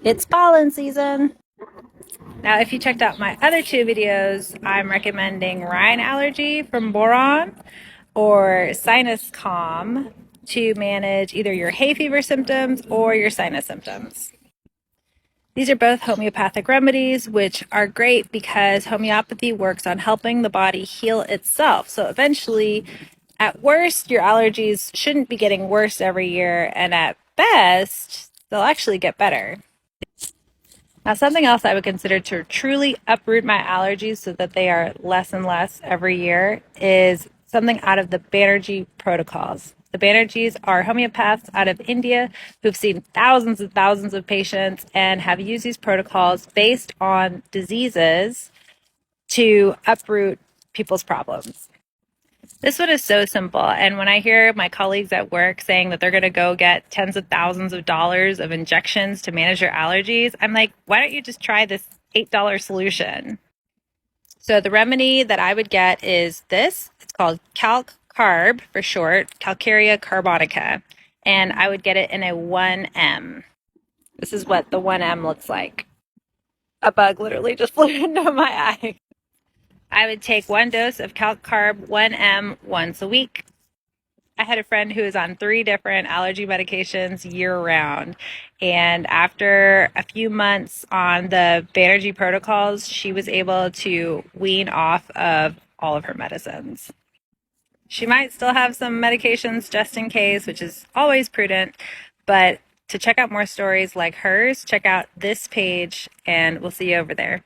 It's pollen season. Now, if you checked out my other two videos, I'm recommending Rhine Allergy from Boron or Sinus Calm to manage either your hay fever symptoms or your sinus symptoms. These are both homeopathic remedies, which are great because homeopathy works on helping the body heal itself. So eventually, at worst, your allergies shouldn't be getting worse every year, and at best, they'll actually get better. Now, something else I would consider to truly uproot my allergies so that they are less and less every year is something out of the Banerji protocols. The Banerjis are homeopaths out of India who've seen thousands and thousands of patients and have used these protocols based on diseases to uproot people's problems. This one is so simple, and when I hear my colleagues at work saying that they're going to go get tens of thousands of dollars of injections to manage their allergies, I'm like, why don't you just try this $8 solution? So the remedy that I would get is this. It's called Calc Carb for short, Calcarea carbonica, and I would get it in a 1M. This is what the 1M looks like. A bug literally just flew into my eye. I would take one dose of Calc Carb 1M once a week. I had a friend who was on 3 different allergy medications year round. And after a few months on the Banerji protocols, she was able to wean off of all of her medicines. She might still have some medications just in case, which is always prudent. But to check out more stories like hers, check out this page, and we'll see you over there.